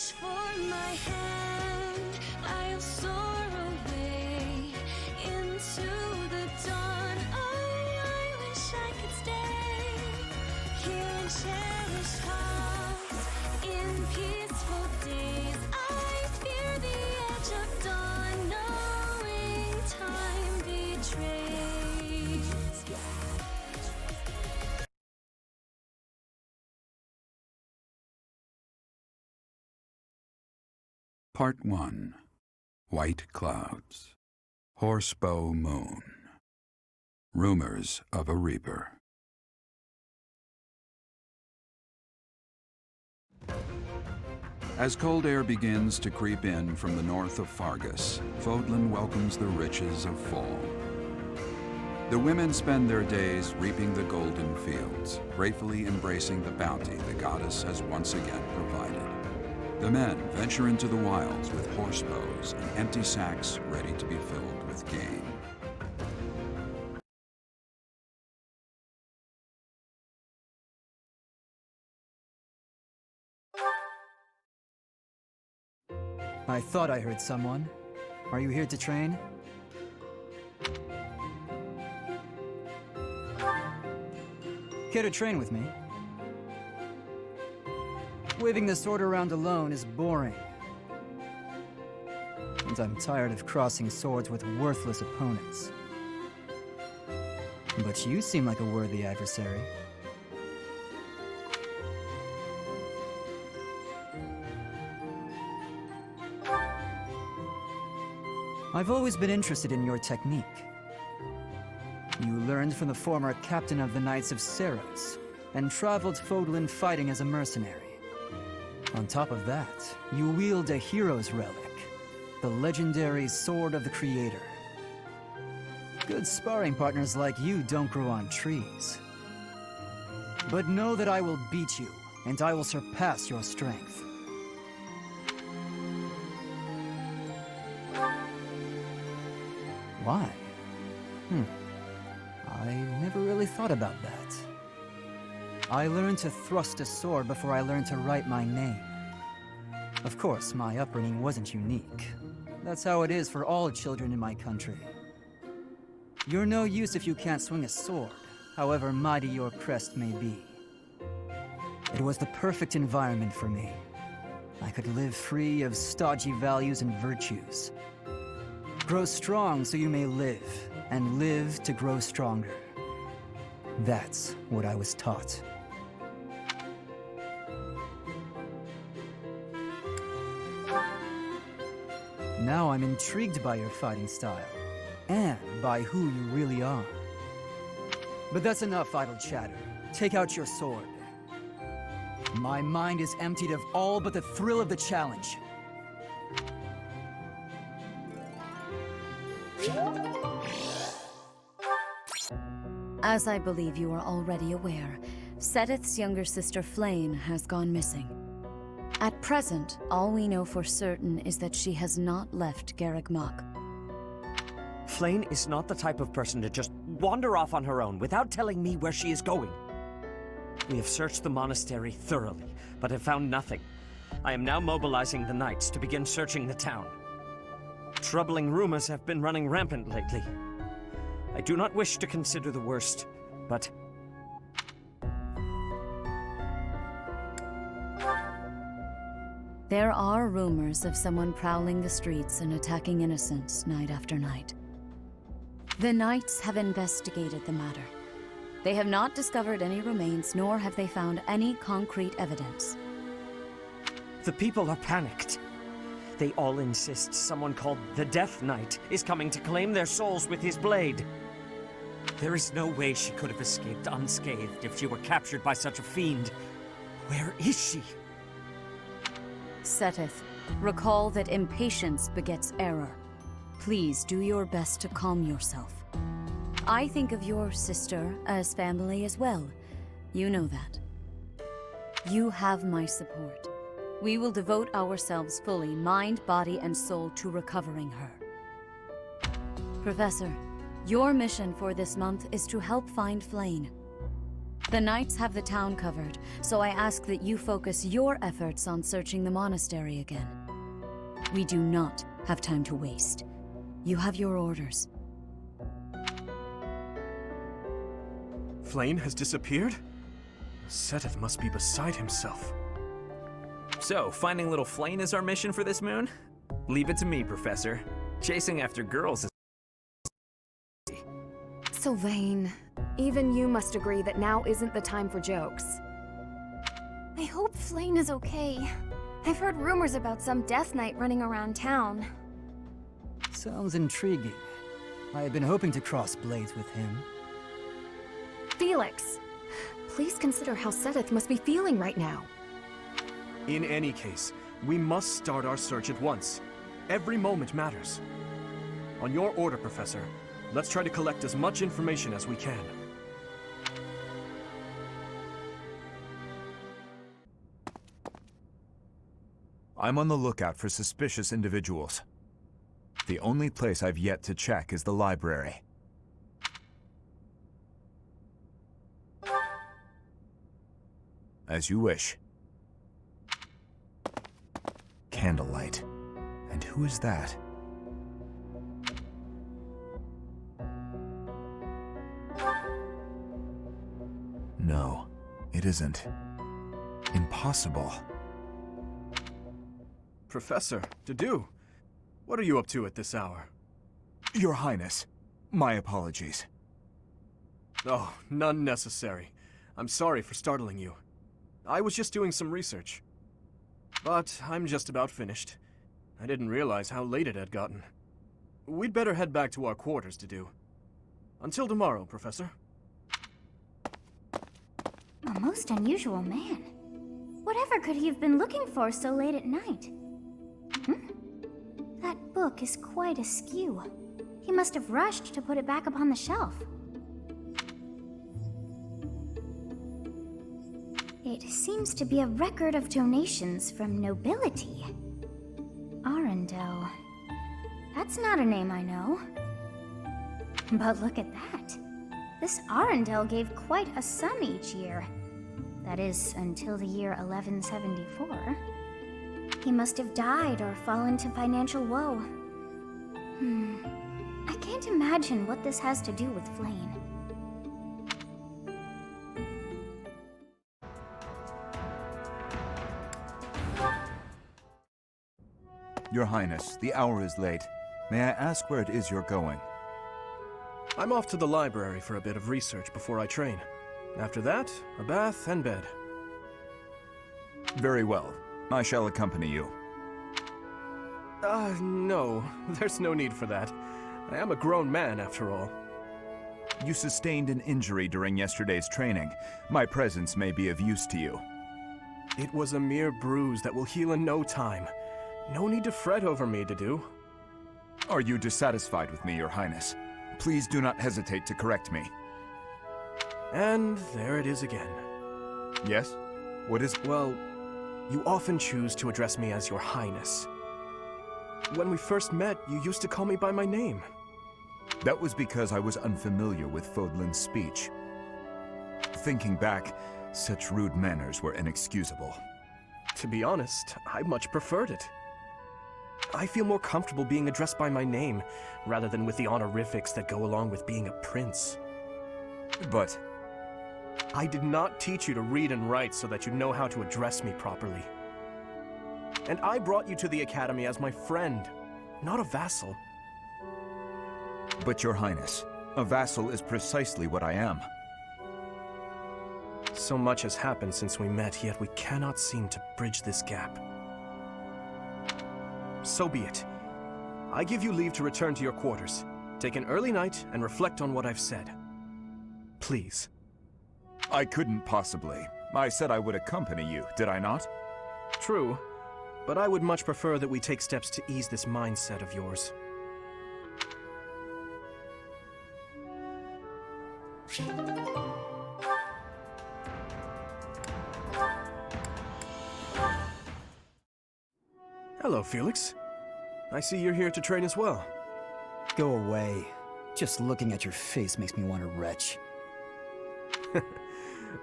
reach for my hand, I'll soar away into the dawn. Oh, I wish I could stay here and cherish hearts in peaceful days. I fear the edge of dawn, knowing time betrays. Part 1. White Clouds. Horsebow Moon. Rumors of a Reaper. As cold air begins to creep in from the north of Fargus, Fodlan welcomes the riches of fall. The women spend their days reaping the golden fields, gratefully embracing the bounty the goddess has once again provided. The men venture into the wilds with horse bows and empty sacks ready to be filled with game. I thought I heard someone. Are you here to train? Care to train with me? Waving the sword around alone is boring. And I'm tired of crossing swords with worthless opponents. But you seem like a worthy adversary. I've always been interested in your technique. You learned from the former captain of the Knights of Cerfs, and traveled Fodlan fighting as a mercenary. On top of that, you wield a hero's relic, the legendary Sword of the Creator. Good sparring partners like you don't grow on trees. But know that I will beat you, and I will surpass your strength. Why? I never really thought about that. I learned to thrust a sword before I learned to write my name. Of course, my upbringing wasn't unique. That's how it is for all children in my country. You're no use if you can't swing a sword, however mighty your crest may be. It was the perfect environment for me. I could live free of stodgy values and virtues. Grow strong so you may live, and live to grow stronger. That's what I was taught. Now I'm intrigued by your fighting style, and by who you really are. But that's enough idle chatter. Take out your sword. My mind is emptied of all but the thrill of the challenge. As I believe you are already aware, Seteth's younger sister Flame has gone missing. At present, all we know for certain is that she has not left Garreg Mach. Flame is not the type of person to just wander off on her own without telling me where she is going. We have searched the monastery thoroughly, but have found nothing. I am now mobilizing the knights to begin searching the town. Troubling rumors have been running rampant lately. I do not wish to consider the worst, but... There are rumors of someone prowling the streets and attacking innocents night after night. The Knights have investigated the matter. They have not discovered any remains, nor have they found any concrete evidence. The people are panicked. They all insist someone called the Death Knight is coming to claim their souls with his blade. There is no way she could have escaped unscathed if she were captured by such a fiend. Where is she? Seteth, recall that impatience begets error. Please do your best to calm yourself. I think of your sister as family as well. You know that. You have my support. We will devote ourselves fully, mind, body, and soul, to recovering her. Professor, your mission for this month is to help find Flame. The knights have the town covered, so I ask that you focus your efforts on searching the monastery again. We do not have time to waste. You have your orders. Flayn has disappeared? Seteth must be beside himself. So, finding little Flayn is our mission for this moon? Leave it to me, Professor. Chasing after girls is... Sylvain, even you must agree that now isn't the time for jokes. I hope Flayn is okay. I've heard rumors about some Death Knight running around town. Sounds intriguing. I had been hoping to cross blades with him. Felix, please consider how Seteth must be feeling right now. In any case, we must start our search at once. Every moment matters. On your order, Professor, let's try to collect as much information as we can. I'm on the lookout for suspicious individuals. The only place I've yet to check is the library. As you wish. Candlelight. And who is that? No, it isn't. Impossible. Professor, to do. What are you up to at this hour? Your Highness, my apologies. Oh, none necessary. I'm sorry for startling you. I was just doing some research. But I'm just about finished. I didn't realize how late it had gotten. We'd better head back to our quarters to do. Until tomorrow, Professor. A most unusual man. Whatever could he have been looking for so late at night? That book is quite askew. He must have rushed to put it back upon the shelf. It seems to be a record of donations from nobility. Arundel. That's not a name I know. But look at that. This Arundel gave quite a sum each year. That is, until the year 1174. He must have died or fallen to financial woe. I can't imagine what this has to do with Flayn. Your Highness, the hour is late. May I ask where it is you're going? I'm off to the library for a bit of research before I train. After that, a bath and bed. Very well. I shall accompany you. No. There's no need for that. I am a grown man, after all. You sustained an injury during yesterday's training. My presence may be of use to you. It was a mere bruise that will heal in no time. No need to fret over me, Dedu. Are you dissatisfied with me, Your Highness? Please do not hesitate to correct me. And there it is again. Yes? What is... Well, you often choose to address me as Your Highness. When we first met, you used to call me by my name. That was because I was unfamiliar with Fodlan's speech. Thinking back, such rude manners were inexcusable. To be honest, I much preferred it. I feel more comfortable being addressed by my name, rather than with the honorifics that go along with being a prince. But... I did not teach you to read and write so that you know how to address me properly. And I brought you to the academy as my friend, not a vassal. But Your Highness, a vassal is precisely what I am. So much has happened since we met, yet we cannot seem to bridge this gap. So be it. I give you leave to return to your quarters. Take an early night and reflect on what I've said. Please. I couldn't possibly. I said I would accompany you, did I not? True, but I would much prefer that we take steps to ease this mindset of yours. Hello, Felix. I see you're here to train as well. Go away. Just looking at your face makes me want to retch.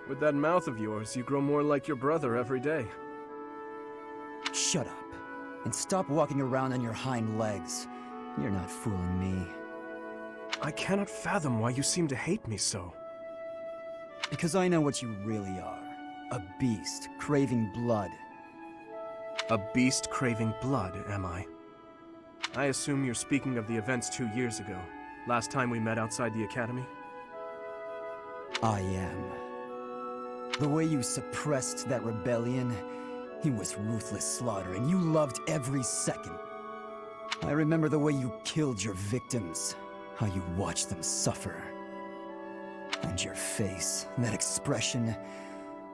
With that mouth of yours, you grow more like your brother every day. Shut up. And stop walking around on your hind legs. You're not fooling me. I cannot fathom why you seem to hate me so. Because I know what you really are. A beast, craving blood. A beast craving blood, am I? I assume you're speaking of the events 2 years ago, last time we met outside the academy? I am. The way you suppressed that rebellion, it was ruthless slaughter, and you loved every second. I remember the way you killed your victims, how you watched them suffer. And your face, that expression,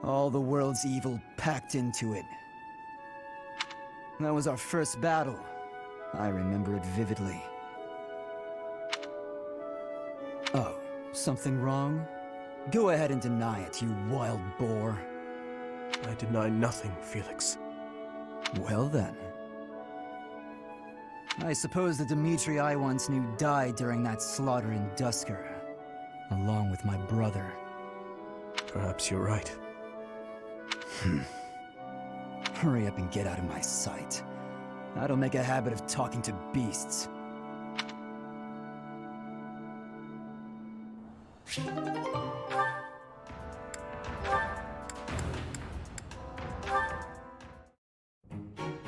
all the world's evil packed into it. That was our first battle. I remember it vividly. Oh, something wrong? Go ahead and deny it, you wild boar. I deny nothing, Felix. Well then. I suppose the Dimitri I once knew died during that slaughter in Dusker, along with my brother. Perhaps you're right. Hurry up and get out of my sight. I don't make a habit of talking to beasts.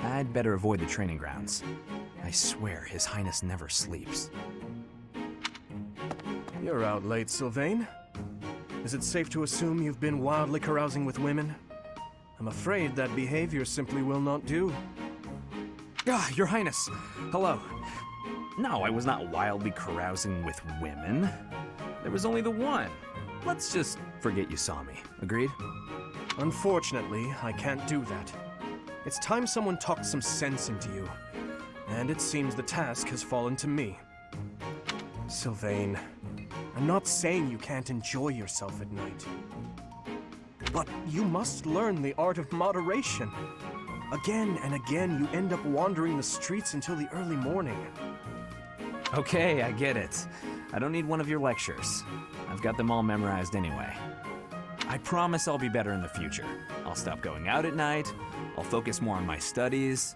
I'd better avoid the training grounds. I swear His Highness never sleeps. You're out late, Sylvain. Is it safe to assume you've been wildly carousing with women? I'm afraid that behavior simply will not do. Ah, Your Highness! Hello. No, I was not wildly carousing with women. There was only the one. Let's just forget you saw me. Agreed? Unfortunately, I can't do that. It's time someone talked some sense into you. And it seems the task has fallen to me. Sylvain, I'm not saying you can't enjoy yourself at night. But you must learn the art of moderation. Again and again, you end up wandering the streets until the early morning. Okay, I get it. I don't need one of your lectures. I've got them all memorized anyway. I promise I'll be better in the future. I'll stop going out at night, I'll focus more on my studies,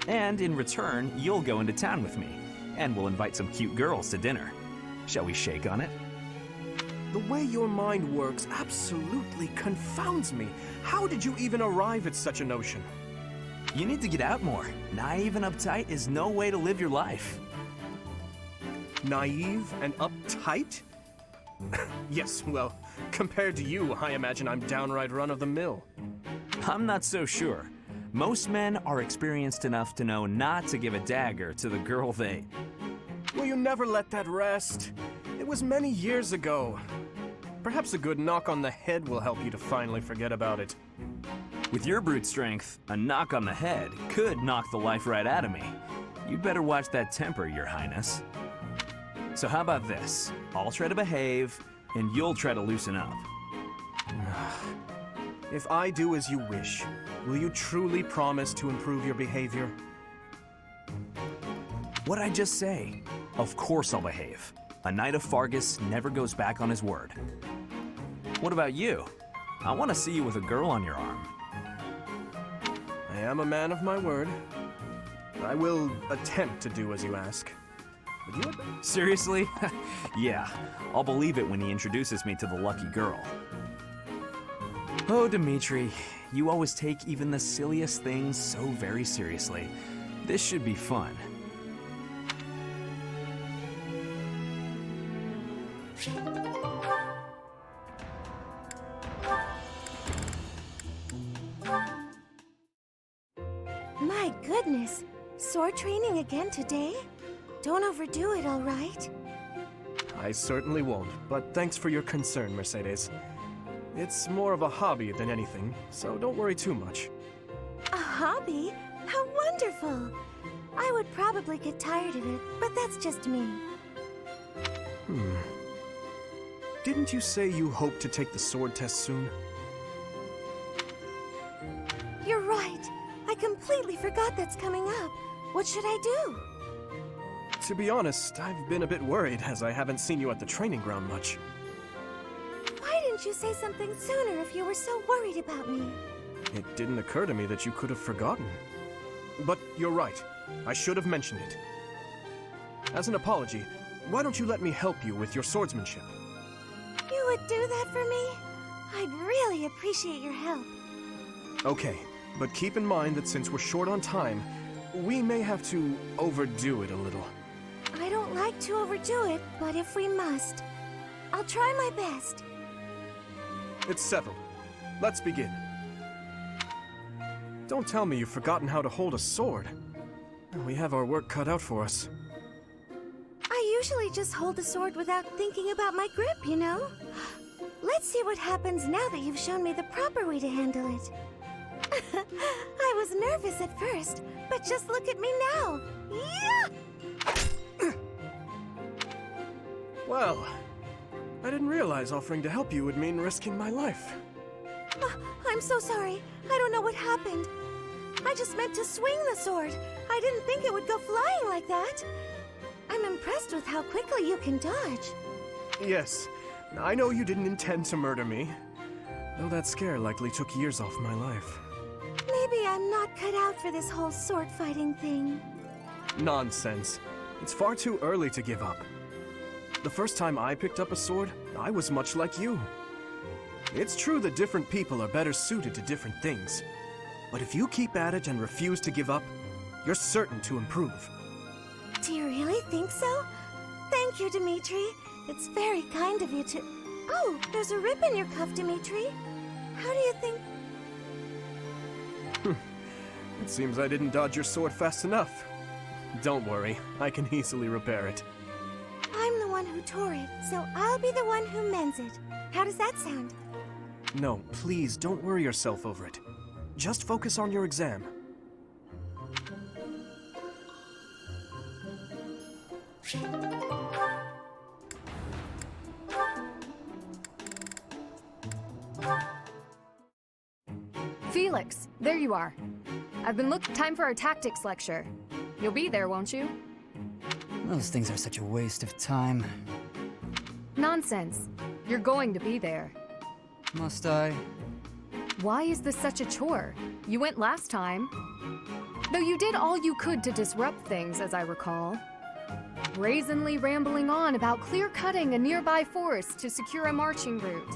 and in return, you'll go into town with me, and we'll invite some cute girls to dinner. Shall we shake on it? The way your mind works absolutely confounds me. How did you even arrive at such a notion? You need to get out more. Naive and uptight is no way to live your life. Naive and uptight? Yes, well, compared to you, I imagine I'm downright run-of-the-mill. I'm not so sure. Most men are experienced enough to know not to give a dagger to the girl they... Will you never let that rest? It was many years ago. Perhaps a good knock on the head will help you to finally forget about it. With your brute strength, a knock on the head could knock the life right out of me. You'd better watch that temper, Your Highness. So how about this? I'll try to behave, and you'll try to loosen up. If I do as you wish, will you truly promise to improve your behavior? What'd I just say? Of course I'll behave. A knight of Fargus never goes back on his word. What about you? I want to see you with a girl on your arm. I am a man of my word. I will attempt to do as you ask. But you would... Seriously? Yeah, I'll believe it when he introduces me to the lucky girl. Oh, Dimitri, you always take even the silliest things so very seriously. This should be fun. My goodness, sword training again today? Don't overdo it, all right? I certainly won't, but thanks for your concern, Mercedes. It's more of a hobby than anything, so don't worry too much. A hobby? How wonderful! I would probably get tired of it, but that's just me. Didn't you say you hope to take the sword test soon? You're right. I completely forgot that's coming up. What should I do? To be honest, I've been a bit worried as I haven't seen you at the training ground much. Why didn't you say something sooner if you were so worried about me? It didn't occur to me that you could have forgotten. But you're right. I should have mentioned it. As an apology, why don't you let me help you with your swordsmanship? You would do that for me? I'd really appreciate your help. Okay, but keep in mind that since we're short on time, we may have to overdo it a little. I don't like to overdo it, but if we must, I'll try my best. It's settled. Let's begin. Don't tell me you've forgotten how to hold a sword. We have our work cut out for us. I usually just hold the sword without thinking about my grip, you know? Let's see what happens now that you've shown me the proper way to handle it. I was nervous at first, but just look at me now. Yeah! Well, I didn't realize offering to help you would mean risking my life. I'm so sorry. I don't know what happened. I just meant to swing the sword. I didn't think it would go flying like that. I'm impressed with how quickly you can dodge. Yes, I know you didn't intend to murder me, though that scare likely took years off my life. Maybe I'm not cut out for this whole sword fighting thing. Nonsense. It's far too early to give up. The first time I picked up a sword, I was much like you. It's true that different people are better suited to different things. But if you keep at it and refuse to give up, you're certain to improve. Do you really think so? Thank you, Dimitri. It's very kind of you to... Oh, there's a rip in your cuff, Dimitri. How do you think... It seems I didn't dodge your sword fast enough. Don't worry, I can easily repair it. I'm the one who tore it, so I'll be the one who mends it. How does that sound? No, please don't worry yourself over it. Just focus on your exam. Felix, there you are. I've been time for our tactics lecture. You'll be there, won't you? Those things are such a waste of time. Nonsense. You're going to be there. Must I? Why is this such a chore? You went last time. Though you did all you could to disrupt things, as I recall. Brazenly rambling on about clear-cutting a nearby forest to secure a marching route.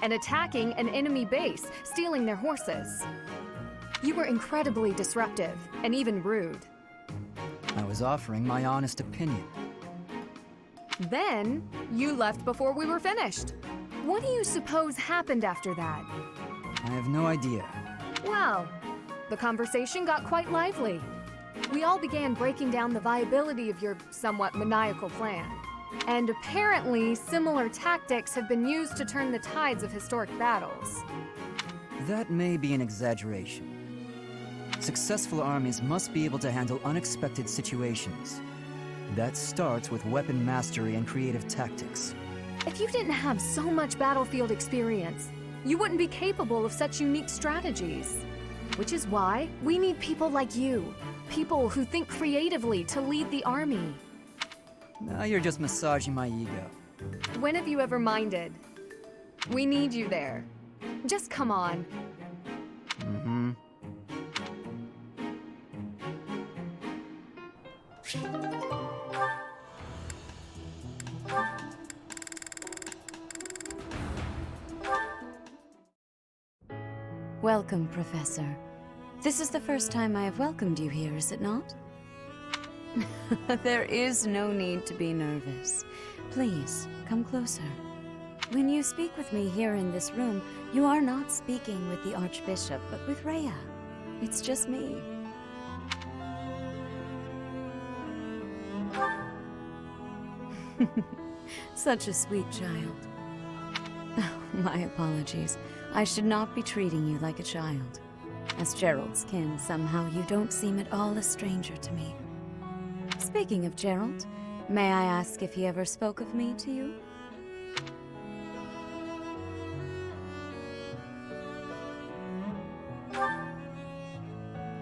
And attacking an enemy base, stealing their horses. You were incredibly disruptive, and even rude. I was offering my honest opinion. Then, you left before we were finished. What do you suppose happened after that? I have no idea. Well, the conversation got quite lively. We all began breaking down the viability of your somewhat maniacal plan. And apparently, similar tactics have been used to turn the tides of historic battles. That may be an exaggeration. Successful armies must be able to handle unexpected situations. That starts with weapon mastery and creative tactics. If you didn't have so much battlefield experience, you wouldn't be capable of such unique strategies. Which is why we need people like you. People who think creatively to lead the army. Now you're just massaging my ego. When have you ever minded? We need you there. Just come on. Mm-hmm. Welcome, Professor. This is the first time I have welcomed you here, is it not? There is no need to be nervous. Please, come closer. When you speak with me here in this room, you are not speaking with the Archbishop, but with Rhea. It's just me. Such a sweet child. My apologies. I should not be treating you like a child. As Gerald's kin, somehow you don't seem at all a stranger to me. Speaking of Gerald, may I ask if he ever spoke of me to you?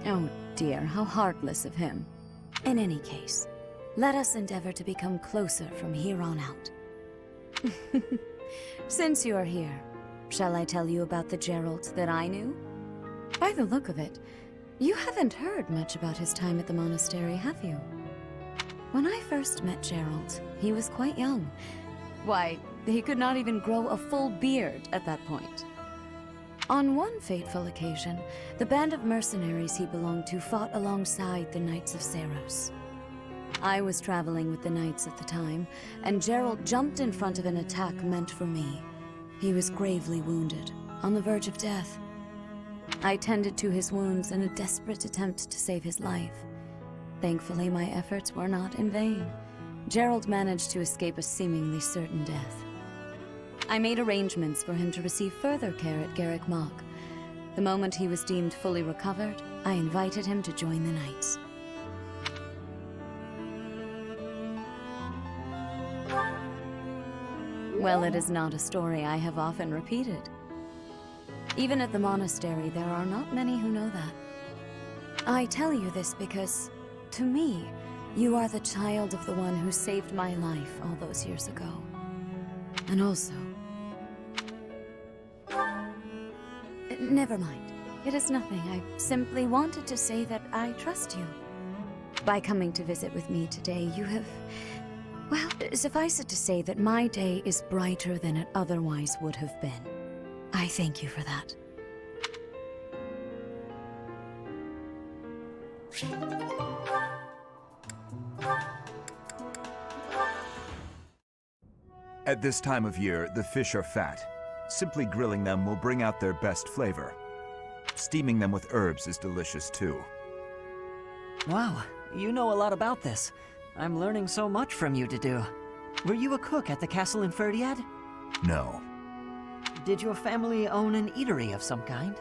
Oh dear, how heartless of him. In any case, let us endeavor to become closer from here on out. Since you're here, shall I tell you about the Gerald that I knew? By the look of it, you haven't heard much about his time at the monastery, have you? When I first met Gerald, he was quite young. Why, he could not even grow a full beard at that point. On one fateful occasion, the band of mercenaries he belonged to fought alongside the Knights of Cerfs. I was traveling with the Knights at the time, and Gerald jumped in front of an attack meant for me. He was gravely wounded, on the verge of death. I tended to his wounds in a desperate attempt to save his life. Thankfully, my efforts were not in vain. Gerald managed to escape a seemingly certain death. I made arrangements for him to receive further care at Garrick Mach. The moment he was deemed fully recovered, I invited him to join the Knights. Well, it is not a story I have often repeated. Even at the monastery, there are not many who know that. I tell you this because, to me, you are the child of the one who saved my life all those years ago. And also... Never mind. It is nothing. I simply wanted to say that I trust you. By coming to visit with me today, you have... Well, suffice it to say that my day is brighter than it otherwise would have been. I thank you for that. At this time of year, the fish are fat. Simply grilling them will bring out their best flavor. Steaming them with herbs is delicious too. Wow, you know a lot about this. I'm learning so much from you, Dedu. Were you a cook at the castle in Ferdiad? No. Did your family own an eatery of some kind?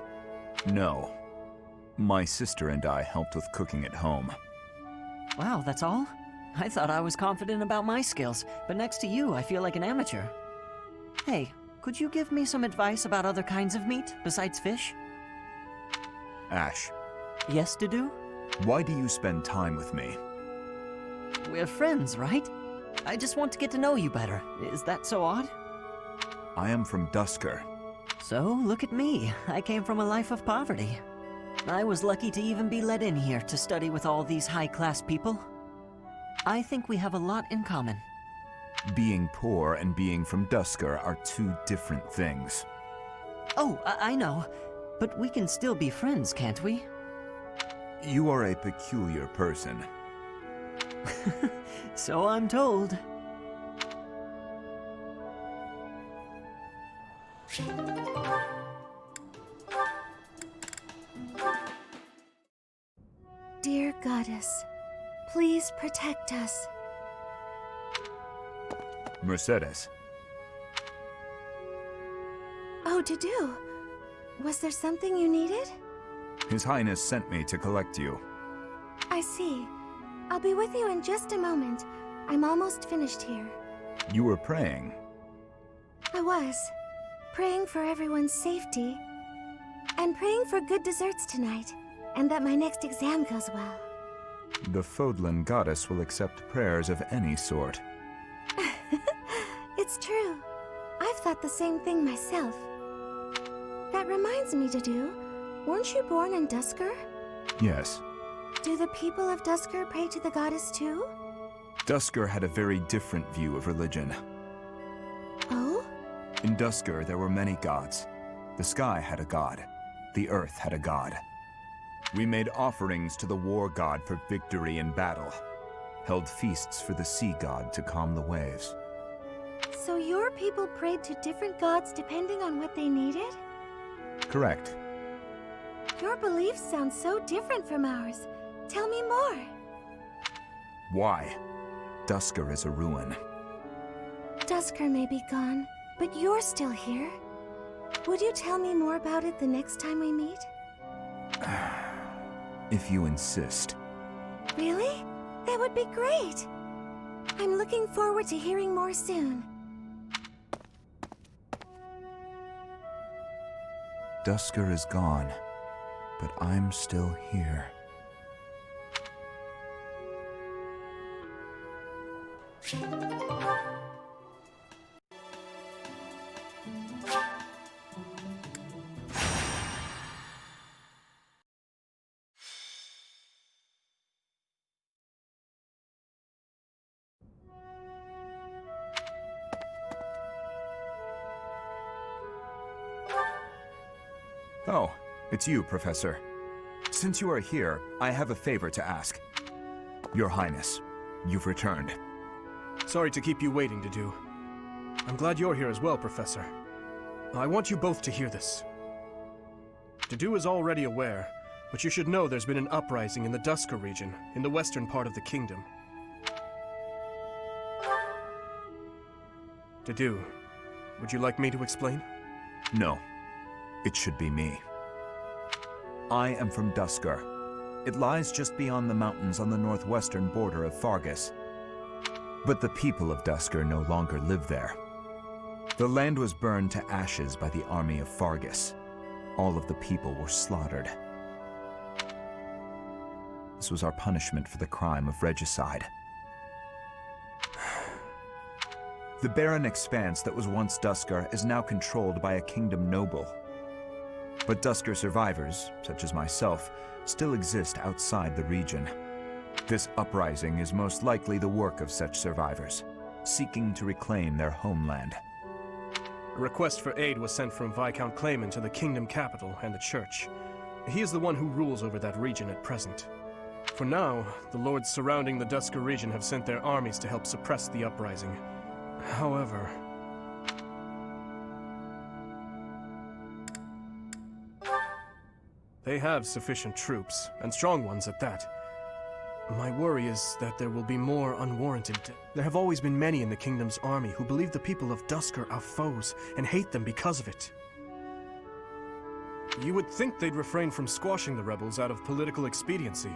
No. My sister and I helped with cooking at home. Wow, that's all? I thought I was confident about my skills, but next to you, I feel like an amateur. Hey, could you give me some advice about other kinds of meat besides fish? Ash. Yes, Dedu? Why do you spend time with me? We're friends, right? I just want to get to know you better. Is that so odd? I am from Dusker. So, look at me. I came from a life of poverty. I was lucky to even be let in here to study with all these high-class people. I think we have a lot in common. Being poor and being from Dusker are two different things. Oh, I know. But we can still be friends, can't we? You are a peculiar person. So I'm told. Dear Goddess, please protect us. Mercedes. Oh, Dedu. Was there something you needed? His Highness sent me to collect you. I see. I'll be with you in just a moment. I'm almost finished here. You were praying. I was. Praying for everyone's safety. And praying for good desserts tonight. And that my next exam goes well. The Fodlan goddess will accept prayers of any sort. It's true. I've thought the same thing myself. That reminds me, Dedu. Weren't you born in Dusker? Yes. Do the people of Dusker pray to the goddess too? Dusker had a very different view of religion. Oh? In Dusker, there were many gods. The sky had a god. The earth had a god. We made offerings to the war god for victory in battle. Held feasts for the sea god to calm the waves. So your people prayed to different gods depending on what they needed? Correct. Your beliefs sound so different from ours. Tell me more. Why? Dusker is a ruin. Dusker may be gone, but you're still here. Would you tell me more about it the next time we meet? If you insist. Really? That would be great. I'm looking forward to hearing more soon. Dusker is gone, but I'm still here. Oh, it's you, Professor. Since you are here, I have a favor to ask. Your Highness, you've returned. Sorry to keep you waiting, Dedu. I'm glad you're here as well, Professor. I want you both to hear this. Dedu is already aware, but you should know there's been an uprising in the Dusker region, in the western part of the kingdom. Dedu, would you like me to explain? No, it should be me. I am from Dusker. It lies just beyond the mountains on the northwestern border of Fargus. But the people of Dusker no longer live there. The land was burned to ashes by the army of Fargus. All of the people were slaughtered. This was our punishment for the crime of regicide. The barren expanse that was once Dusker is now controlled by a kingdom noble. But Dusker survivors, such as myself, still exist outside the region. This uprising is most likely the work of such survivors, seeking to reclaim their homeland. A request for aid was sent from Viscount Clayman to the kingdom capital and the church. He is the one who rules over that region at present. For now, the lords surrounding the Dusker region have sent their armies to help suppress the uprising. However... they have sufficient troops, and strong ones at that. My worry is that there will be more unwarranted... There have always been many in the kingdom's army who believe the people of Dusker are foes and hate them because of it. You would think they'd refrain from squashing the rebels out of political expediency,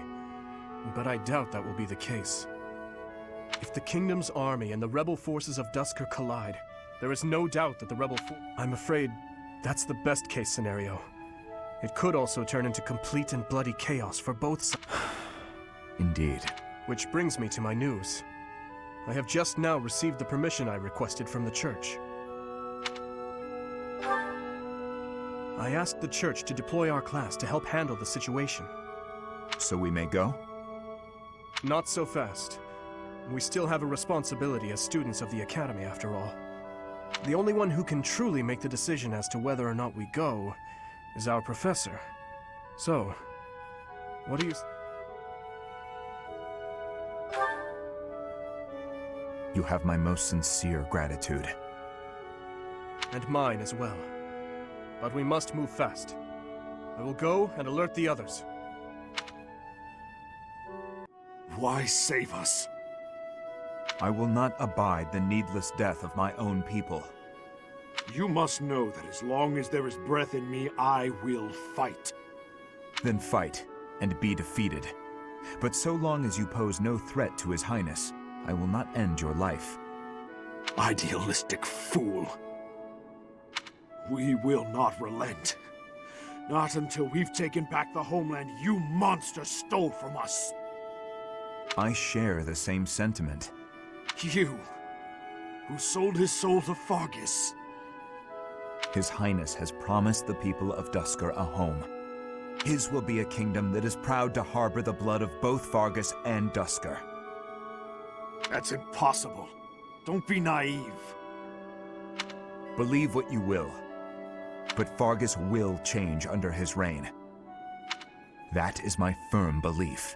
but I doubt that will be the case. If the kingdom's army and the rebel forces of Dusker collide, there is no doubt that the rebel I'm afraid that's the best case scenario. It could also turn into complete and bloody chaos for both sides. Indeed. Which brings me to my news. I have just now received the permission I requested from the church. I asked the church to deploy our class to help handle the situation. So we may go? Not so fast. We still have a responsibility as students of the academy, after all. The only one who can truly make the decision as to whether or not we go is our professor. So, what do you... You have my most sincere gratitude. And mine as well. But we must move fast. I will go and alert the others. Why save us? I will not abide the needless death of my own people. You must know that as long as there is breath in me, I will fight. Then fight, and be defeated. But so long as you pose no threat to His Highness, I will not end your life. Idealistic fool. We will not relent. Not until we've taken back the homeland you monsters stole from us. I share the same sentiment. You, who sold his soul to Fargus. His Highness has promised the people of Dusker a home. His will be a kingdom that is proud to harbor the blood of both Fargus and Dusker. That's impossible. Don't be naive. Believe what you will, but Fargus will change under his reign. That is my firm belief.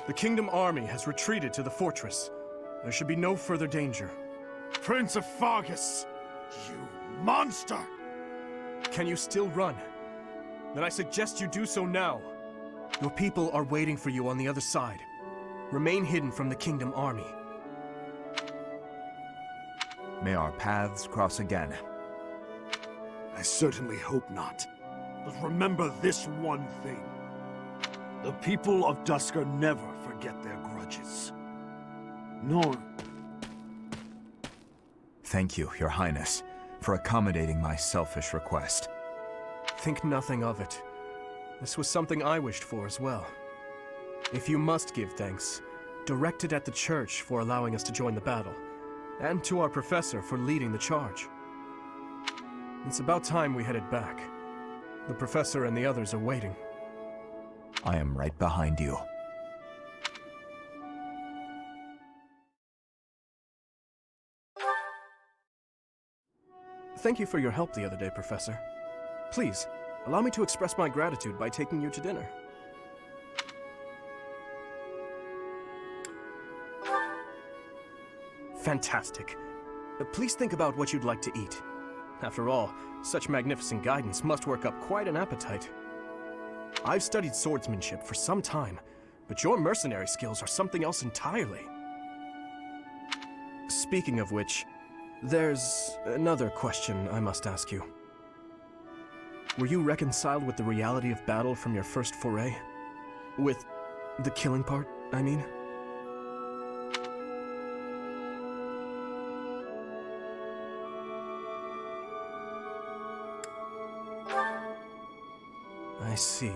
The kingdom army has retreated to the fortress. There should be no further danger. Prince of Fargus! You monster! Can you still run? Then I suggest you do so now. Your people are waiting for you on the other side. Remain hidden from the kingdom army. May our paths cross again. I certainly hope not. But remember this one thing. The people of Dusker never forget their grudges. Nor... Thank you, Your Highness, for accommodating my selfish request. Think nothing of it. This was something I wished for as well. If you must give thanks, direct it at the church for allowing us to join the battle, and to our professor for leading the charge. It's about time we headed back. The professor and the others are waiting. I am right behind you. Thank you for your help the other day, Professor. Please, allow me to express my gratitude by taking you to dinner. Fantastic. Please think about what you'd like to eat. After all, such magnificent guidance must work up quite an appetite. I've studied swordsmanship for some time, but your mercenary skills are something else entirely. Speaking of which, there's another question I must ask you. Were you reconciled with the reality of battle from your first foray? With the killing part, I mean? I see.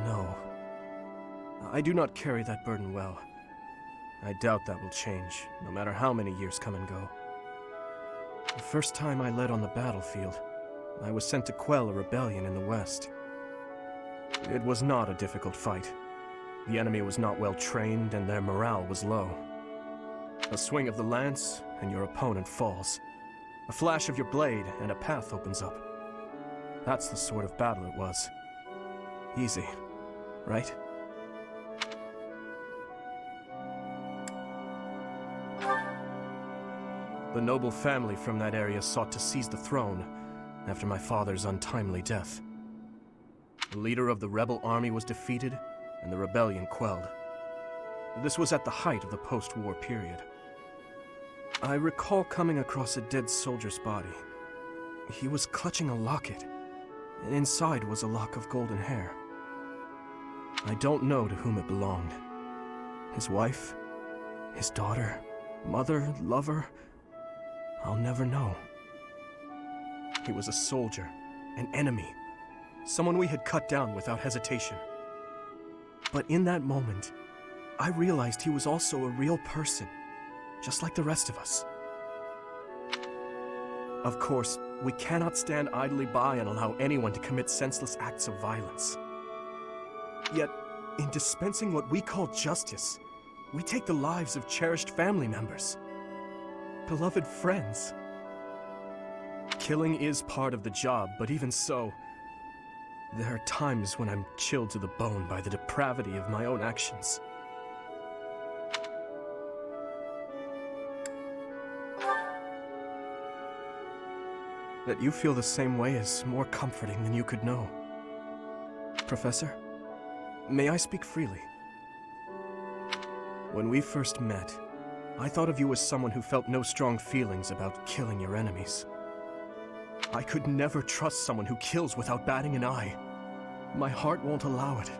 No. I do not carry that burden well. I doubt that will change, no matter how many years come and go. The first time I led on the battlefield, I was sent to quell a rebellion in the west. It was not a difficult fight. The enemy was not well trained and their morale was low. A swing of the lance and your opponent falls. A flash of your blade and a path opens up. That's the sort of battle it was. Easy, right? The noble family from that area sought to seize the throne after my father's untimely death. The leader of the rebel army was defeated and the rebellion quelled. This was at the height of the post-war period. I recall coming across a dead soldier's body. He was clutching a locket, and inside was a lock of golden hair. I don't know to whom it belonged. His wife? His daughter? Mother? Lover? I'll never know. He was a soldier, an enemy, someone we had cut down without hesitation. But in that moment, I realized he was also a real person, just like the rest of us. Of course, we cannot stand idly by and allow anyone to commit senseless acts of violence. Yet, in dispensing what we call justice, we take the lives of cherished family members, beloved friends. Killing is part of the job, but even so, there are times when I'm chilled to the bone by the depravity of my own actions. That you feel the same way is more comforting than you could know. Professor, may I speak freely? When we first met, I thought of you as someone who felt no strong feelings about killing your enemies. I could never trust someone who kills without batting an eye. My heart won't allow it.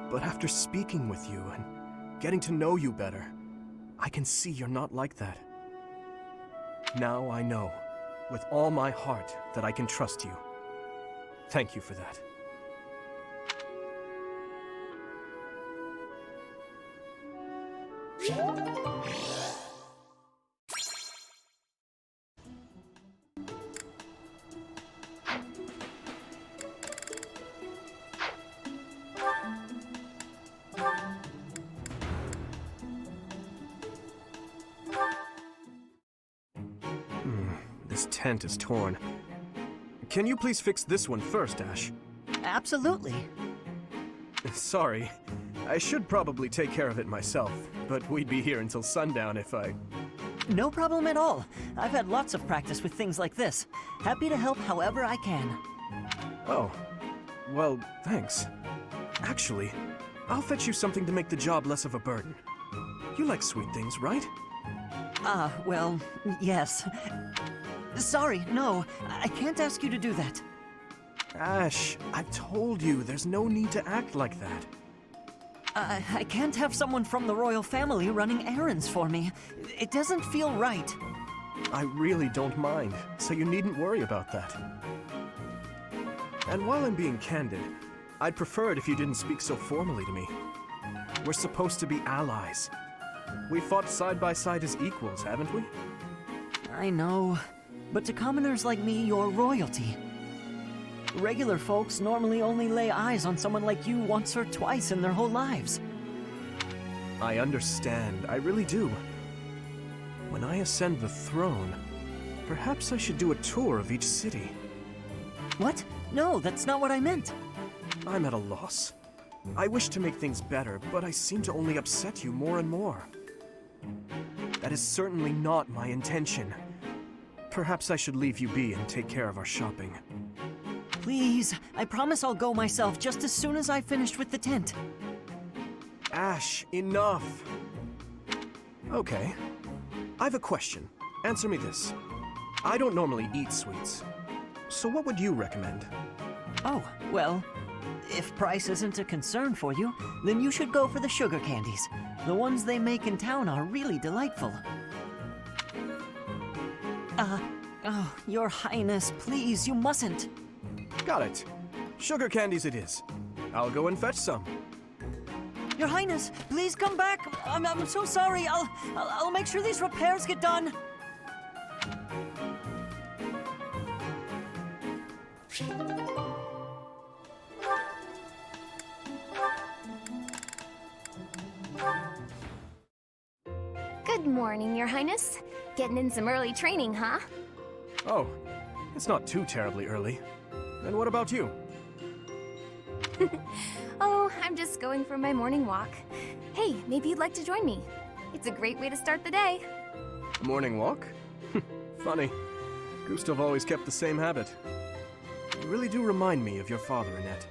But after speaking with you and getting to know you better, I can see you're not like that. Now I know, with all my heart, that I can trust you. Thank you for that. This tent is torn. Can you please fix this one first, Ash? Absolutely. Sorry. I should probably take care of it myself, but we'd be here until sundown if I... No problem at all. I've had lots of practice with things like this. Happy to help however I can. Oh. Well, thanks. Actually, I'll fetch you something to make the job less of a burden. You like sweet things, right? Well, yes. Sorry, no. I can't ask you to do that. Ash, I've told you, there's no need to act like that. I can't have someone from the royal family running errands for me. It doesn't feel right. I really don't mind, so you needn't worry about that. And while I'm being candid, I'd prefer it if you didn't speak so formally to me. We're supposed to be allies. We fought side by side as equals, haven't we? I know, but to commoners like me, you're royalty. Regular folks normally only lay eyes on someone like you once or twice in their whole lives. I understand, I really do. When I ascend the throne, perhaps I should do a tour of each city. What? No, that's not what I meant. I'm at a loss. I wish to make things better, but I seem to only upset you more and more. That is certainly not my intention. Perhaps I should leave you be and take care of our shopping. Please, I promise I'll go myself just as soon as I've finished with the tent. Ash, enough! Okay. I've a question. Answer me this. I don't normally eat sweets. So what would you recommend? Oh, well, if price isn't a concern for you, then you should go for the sugar candies. The ones they make in town are really delightful. Oh, Your Highness, please, you mustn't. Got it. Sugar candies it is. I'll go and fetch some. Your Highness, please come back. I'm so sorry. I'll make sure these repairs get done. Good morning, Your Highness. Getting in some early training, huh? Oh, it's not too terribly early. And what about you? Oh, I'm just going for my morning walk. Hey, maybe you'd like to join me. It's a great way to start the day. Morning walk? Funny. Gustav always kept the same habit. You really do remind me of your father, Annette.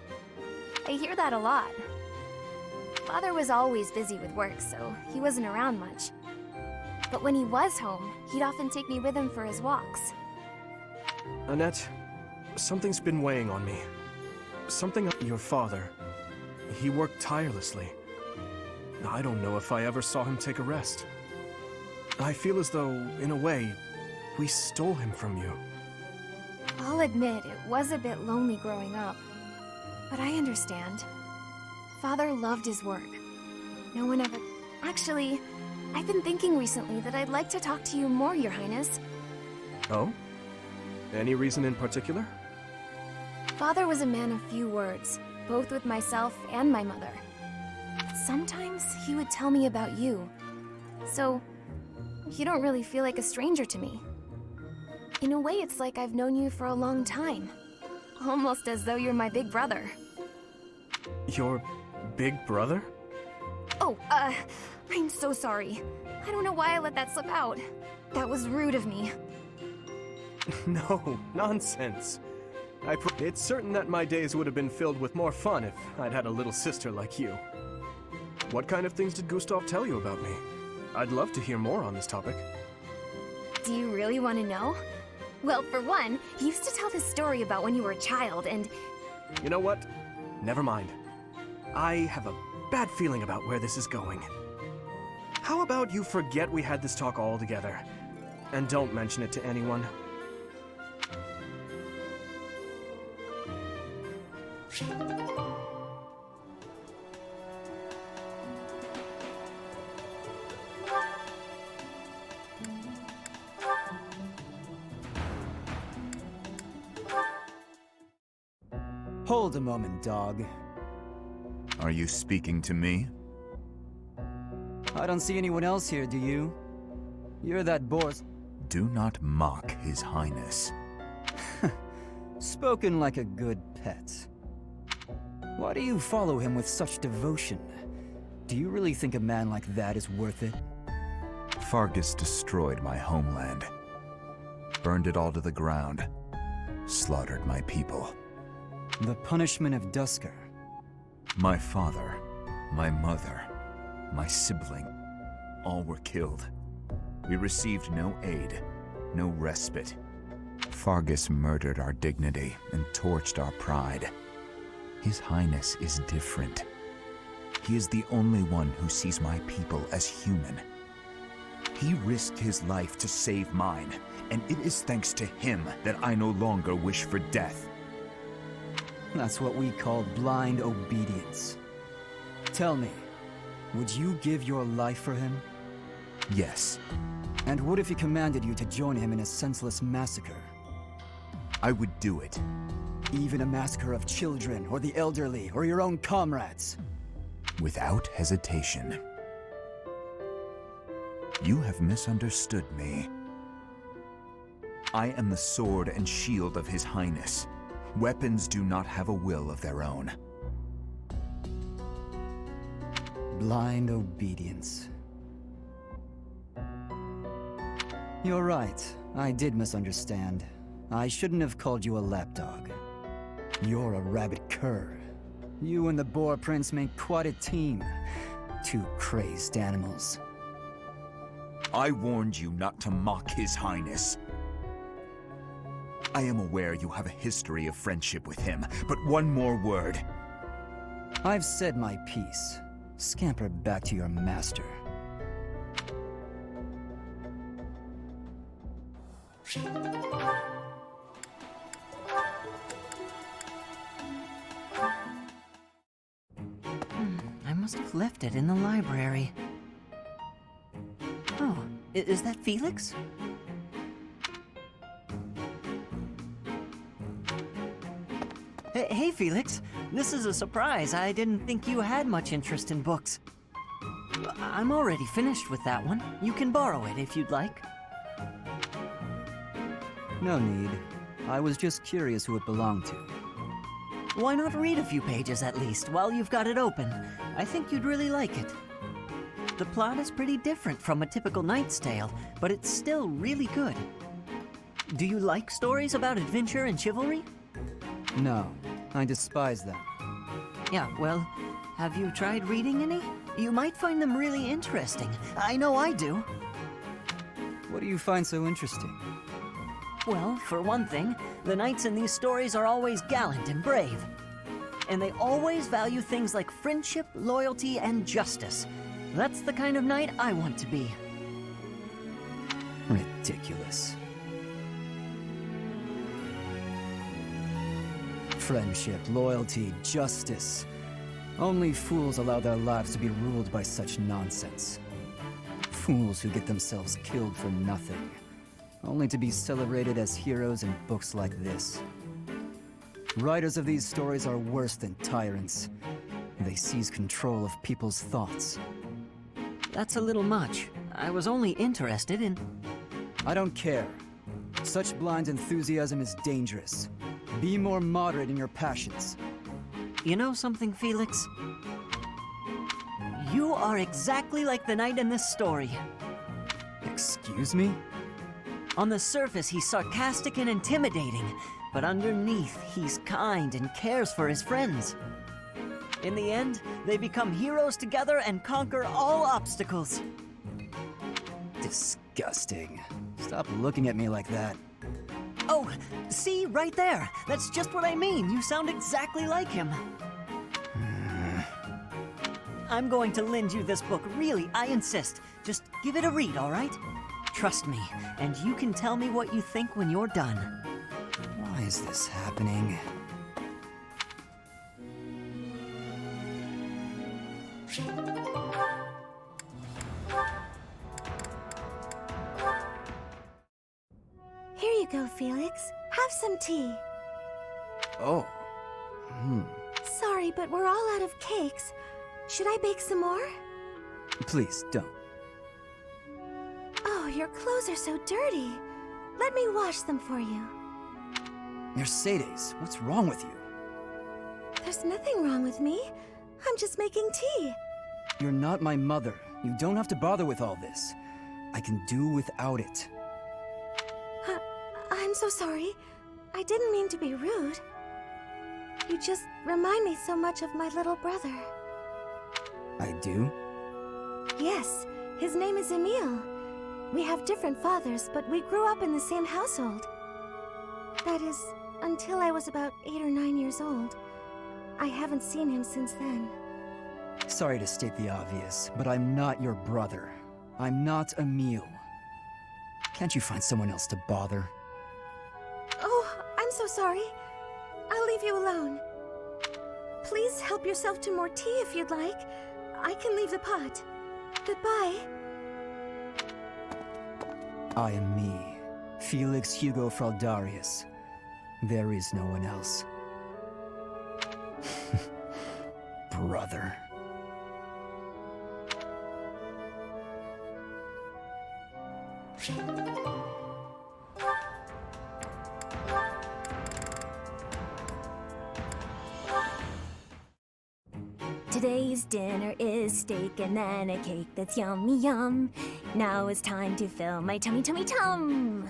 I hear that a lot. Father was always busy with work, so he wasn't around much. But when he was home, he'd often take me with him for his walks. Annette, something's been weighing on me. Something of your father. He worked tirelessly. I don't know if I ever saw him take a rest. I feel as though, in a way, we stole him from you. I'll admit it was a bit lonely growing up. But I understand. Father loved his work. No one ever... Actually, I've been thinking recently that I'd like to talk to you more, Your Highness. Oh? Any reason in particular? Father was a man of few words, both with myself and my mother. But sometimes he would tell me about you. So, you don't really feel like a stranger to me. In a way, it's like I've known you for a long time. Almost as though you're my big brother. Your big brother? Oh, I'm so sorry. I don't know why I let that slip out. That was rude of me. No, nonsense. It's certain that my days would have been filled with more fun if I'd had a little sister like you. What kind of things did Gustav tell you about me? I'd love to hear more on this topic. Do you really want to know? Well, for one, he used to tell this story about when you were a child and... You know what? Never mind. I have a bad feeling about where this is going. How about you forget we had this talk altogether, and don't mention it to anyone? Hold a moment, dog. Are you speaking to me? I don't see anyone else here, do you? You're that boar's... Do not mock His Highness. Spoken like a good pet. Why do you follow him with such devotion? Do you really think a man like that is worth it? Fargus destroyed my homeland. Burned it all to the ground. Slaughtered my people. The punishment of Duscur. My father, my mother, my sibling, all were killed. We received no aid, no respite. Fargus murdered our dignity and torched our pride. His Highness is different. He is the only one who sees my people as human. He risked his life to save mine, and it is thanks to him that I no longer wish for death. That's what we call blind obedience. Tell me, would you give your life for him? Yes. And what if he commanded you to join him in a senseless massacre? I would do it. Even a massacre of children, or the elderly, or your own comrades? Without hesitation. You have misunderstood me. I am the sword and shield of His Highness. Weapons do not have a will of their own. Blind obedience. You're right. I did misunderstand. I shouldn't have called you a lapdog. You're a rabid cur. You and the boar prince make quite a team. Two crazed animals. I warned you not to mock His Highness. I am aware you have a history of friendship with him, but one more word. I've said my piece. Scamper back to your master. I must have left it in the library. Oh, is that Felix? Hey, Felix. This is a surprise. I didn't think you had much interest in books. I'm already finished with that one. You can borrow it if you'd like. No need. I was just curious who it belonged to. Why not read a few pages at least while you've got it open? I think you'd really like it. The plot is pretty different from a typical knight's tale, but it's still really good. Do you like stories about adventure and chivalry? No, I despise them. Yeah, well, have you tried reading any? You might find them really interesting. I know I do. What do you find so interesting? Well, for one thing, the knights in these stories are always gallant and brave. And they always value things like friendship, loyalty, and justice. That's the kind of knight I want to be. Ridiculous. Friendship, loyalty, justice. Only fools allow their lives to be ruled by such nonsense. Fools who get themselves killed for nothing, only to be celebrated as heroes in books like this. Writers of these stories are worse than tyrants. They seize control of people's thoughts. That's a little much. I was only interested in... I don't care. Such blind enthusiasm is dangerous. Be more moderate in your passions. You know something, Felix? You are exactly like the knight in this story. Excuse me? On the surface, he's sarcastic and intimidating, but underneath, he's kind and cares for his friends. In the end, they become heroes together and conquer all obstacles. Disgusting. Stop looking at me like that. Oh, see, right there. That's just what I mean. You sound exactly like him. I'm going to lend you this book, really, I insist. Just give it a read, all right? Trust me, and you can tell me what you think when you're done. Why is this happening? Here you go, Felix. Have some tea. Oh. Sorry, but we're all out of cakes. Should I bake some more? Please, don't. Oh, your clothes are so dirty. Let me wash them for you. Mercedes, what's wrong with you? There's nothing wrong with me. I'm just making tea. You're not my mother. You don't have to bother with all this. I can do without it. I'm so sorry. I didn't mean to be rude. You just remind me so much of my little brother. I do? Yes, his name is Emile. We have different fathers, but we grew up in the same household. That is, until I was about 8 or 9 years old. I haven't seen him since then. Sorry to state the obvious, but I'm not your brother. I'm not Emile. Can't you find someone else to bother? Oh, I'm so sorry. I'll leave you alone. Please help yourself to more tea if you'd like. I can leave the pot. Goodbye. I am me, Felix Hugo Fraldarius. There is no one else. Brother. Today's dinner is steak and then a cake that's yummy yum. Now it's time to fill my tummy tummy tum.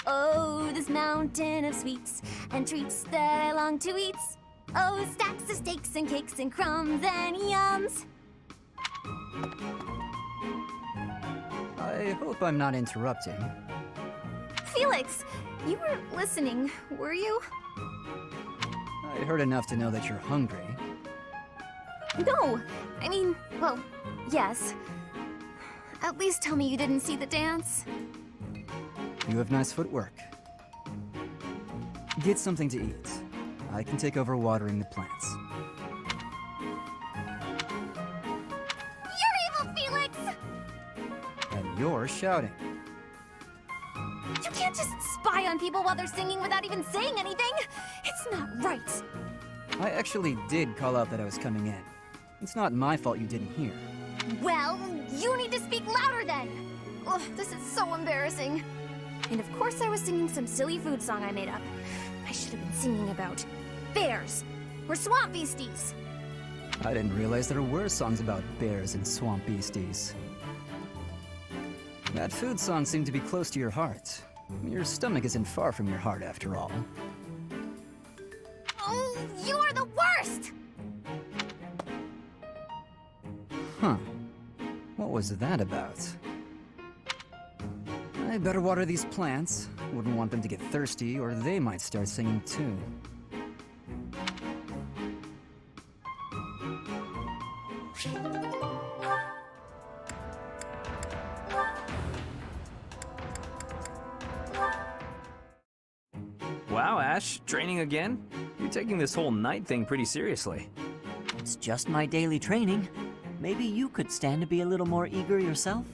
Oh, this mountain of sweets and treats that I long to eat. Oh, stacks of steaks and cakes and crumbs and yums. I hope I'm not interrupting. Felix, you weren't listening, were you? I heard enough to know that you're hungry. No, I mean, well, yes. At least tell me you didn't see the dance. You have nice footwork. Get something to eat. I can take over watering the plants. You're evil, Felix! And you're shouting. You can't just spy on people while they're singing without even saying anything! It's not right! I actually did call out that I was coming in. It's not my fault you didn't hear. Well, you need to speak louder then! Ugh, this is so embarrassing. And of course I was singing some silly food song I made up. I should have been singing about bears or swamp beasties. I didn't realize there were songs about bears and swamp beasties. That food song seemed to be close to your heart. Your stomach isn't far from your heart, after all. Oh, you are the worst! Huh. What was that about? I better water these plants. Wouldn't want them to get thirsty, or they might start singing too. Wow, Ash, training again? You're taking this whole night thing pretty seriously. It's just my daily training. Maybe you could stand to be a little more eager yourself?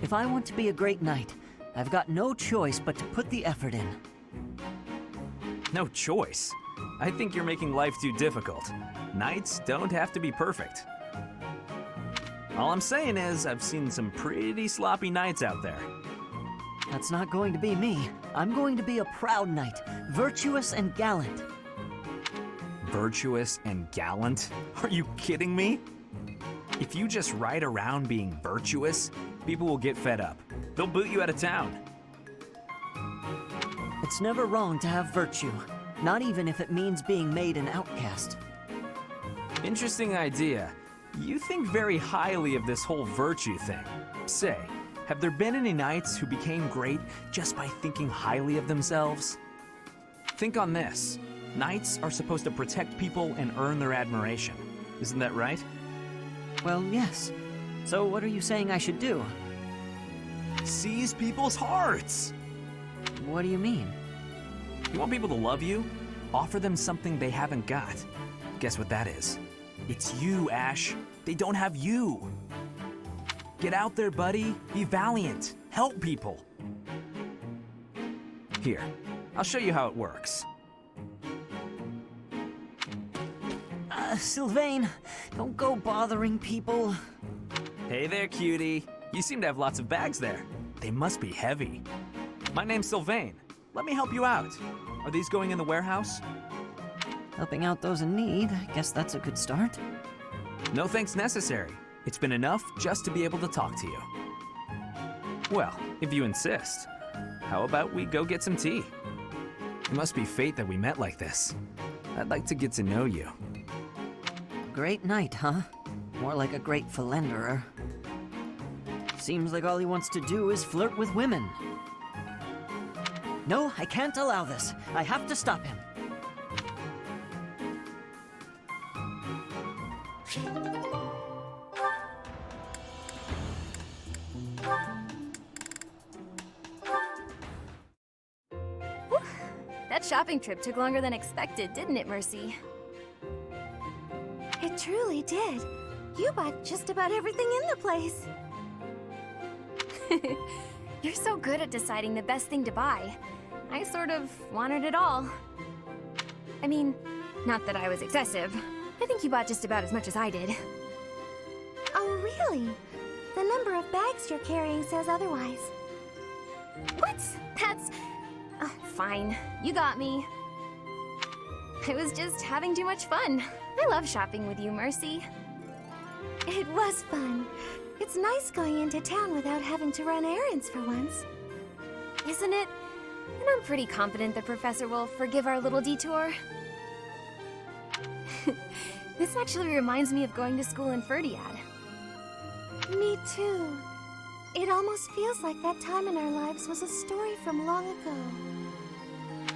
If I want to be a great knight, I've got no choice but to put the effort in. No choice? I think you're making life too difficult. Knights don't have to be perfect. All I'm saying is, I've seen some pretty sloppy knights out there. That's not going to be me. I'm going to be a proud knight, virtuous and gallant. Virtuous and gallant? Are you kidding me? If you just ride around being virtuous, people will get fed up. They'll boot you out of town. It's never wrong to have virtue, not even if it means being made an outcast. Interesting idea. You think very highly of this whole virtue thing. Say, have there been any knights who became great just by thinking highly of themselves? Think on this. Knights are supposed to protect people and earn their admiration. Isn't that right? Well, yes. So what are you saying I should do? Seize people's hearts! What do you mean? You want people to love you? Offer them something they haven't got. Guess what that is? It's you, Ash. They don't have you. Get out there, buddy. Be valiant. Help people. Here, I'll show you how it works. Sylvain, don't go bothering people. Hey there, cutie. You seem to have lots of bags there. They must be heavy. My name's Sylvain. Let me help you out. Are these going in the warehouse? Helping out those in need, I guess that's a good start. No thanks necessary. It's been enough just to be able to talk to you. Well, if you insist, how about we go get some tea? It must be fate that we met like this. I'd like to get to know you. Great knight, huh? More like a great philanderer. Seems like all he wants to do is flirt with women. No, I can't allow this. I have to stop him. That shopping trip took longer than expected, didn't it, Mercy? It truly did. You bought just about everything in the place. You're so good at deciding the best thing to buy. I sort of wanted it all. I mean, not that I was excessive. I think you bought just about as much as I did. Oh, really? The number of bags you're carrying says otherwise. What? That's... Oh, fine. You got me. I was just having too much fun. I love shopping with you, Mercy. It was fun. It's nice going into town without having to run errands for once. Isn't it? And I'm pretty confident the professor will forgive our little detour. This actually reminds me of going to school in Ferdiad. Me too. It almost feels like that time in our lives was a story from long ago.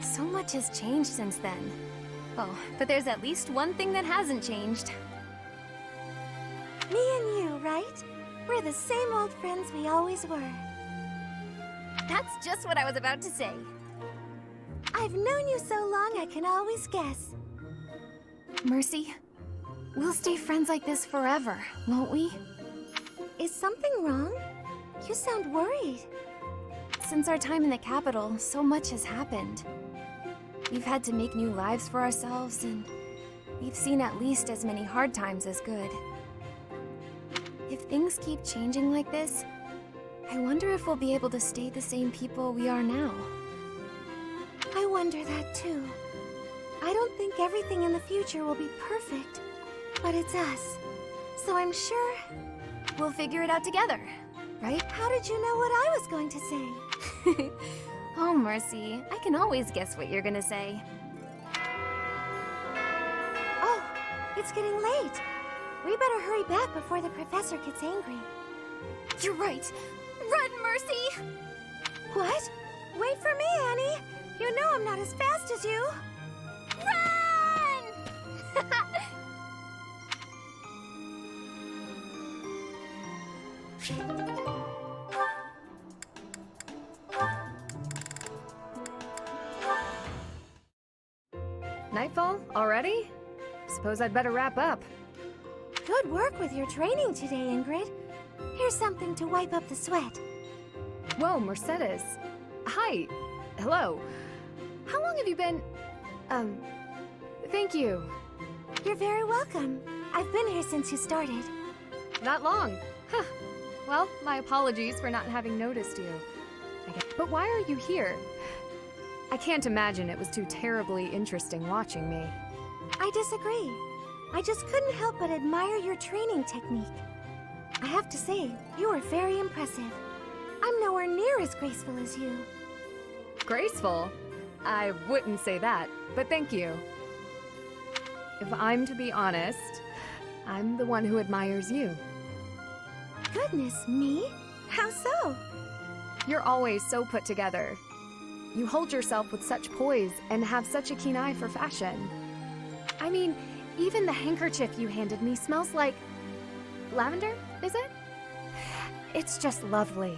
So much has changed since then. Oh, but there's at least one thing that hasn't changed. Me and you, right? We're the same old friends we always were. That's just what I was about to say. I've known you so long I can always guess. Mercy, we'll stay friends like this forever, won't we? Is something wrong? You sound worried. Since our time in the capital, so much has happened. We've had to make new lives for ourselves, and we've seen at least as many hard times as good. If things keep changing like this, I wonder if we'll be able to stay the same people we are now. I wonder that too. I don't think everything in the future will be perfect, but it's us. So I'm sure we'll figure it out together, right? How did you know what I was going to say? Oh, Mercy, I can always guess what you're gonna say. Oh, it's getting late. We better hurry back before the professor gets angry. You're right. Run, Mercy! What? Wait for me, Annie. You know I'm not as fast as you. Run! Nightfall? Already? Suppose I'd better wrap up. Good work with your training today, Ingrid. Here's something to wipe up the sweat. Whoa, Mercedes. Hi. Hello. How long have you been... Thank you. You're very welcome. I've been here since you started. Not long. Huh. Well, my apologies for not having noticed you. But why are you here? I can't imagine it was too terribly interesting watching me. I disagree. I just couldn't help but admire your training technique. I have to say, you were very impressive. I'm nowhere near as graceful as you. Graceful? I wouldn't say that, but thank you. If I'm to be honest, I'm the one who admires you. Goodness me? How so? You're always so put together. You hold yourself with such poise and have such a keen eye for fashion. I mean, even the handkerchief you handed me smells like... lavender, is it? It's just lovely.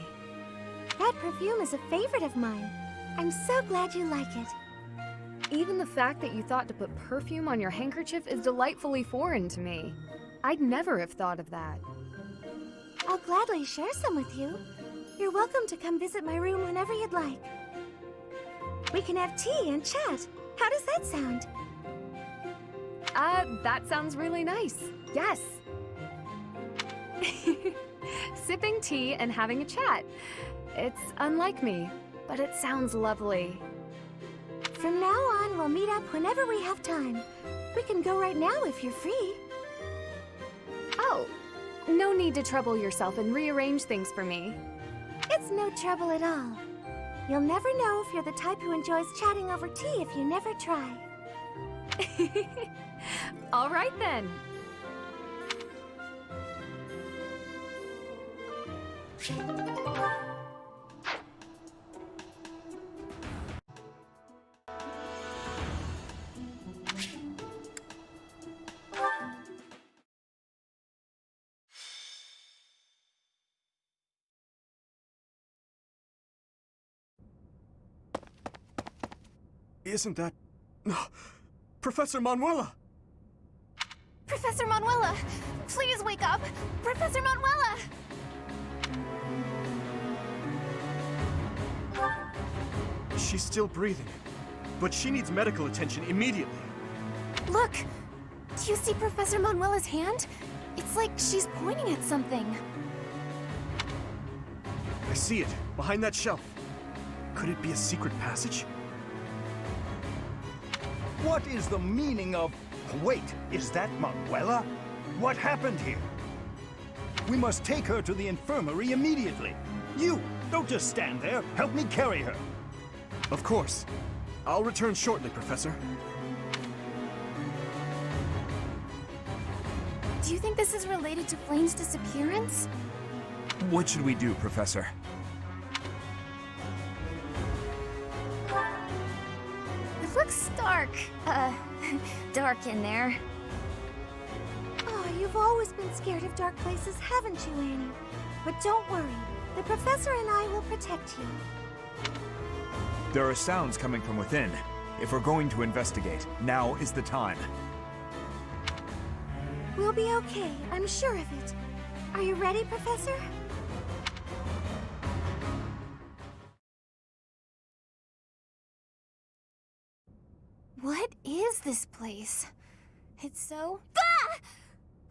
That perfume is a favorite of mine. I'm so glad you like it. Even the fact that you thought to put perfume on your handkerchief is delightfully foreign to me. I'd never have thought of that. I'll gladly share some with you. You're welcome to come visit my room whenever you'd like. We can have tea and chat. How does that sound? That sounds really nice. Yes. Sipping tea and having a chat. It's unlike me, but it sounds lovely. From now on, we'll meet up whenever we have time. We can go right now if you're free. Oh, no need to trouble yourself and rearrange things for me. It's no trouble at all. You'll never know if you're the type who enjoys chatting over tea if you never try. All right then. Isn't that... Professor Manuela! Professor Manuela! Please wake up! Professor Manuela! She's still breathing, but she needs medical attention immediately. Look! Do you see Professor Manuela's hand? It's like she's pointing at something. I see it, behind that shelf. Could it be a secret passage? What is the meaning of... Wait, is that Manuela? What happened here? We must take her to the infirmary immediately. You, don't just stand there. Help me carry her. Of course. I'll return shortly, Professor. Do you think this is related to Flane's disappearance? What should we do, Professor? It looks dark. Dark in there. Oh, you've always been scared of dark places, haven't you, Annie? But don't worry. The Professor and I will protect you. There are sounds coming from within. If we're going to investigate, now is the time. We'll be okay, I'm sure of it. Are you ready, Professor? What is this place? It's so... Ah!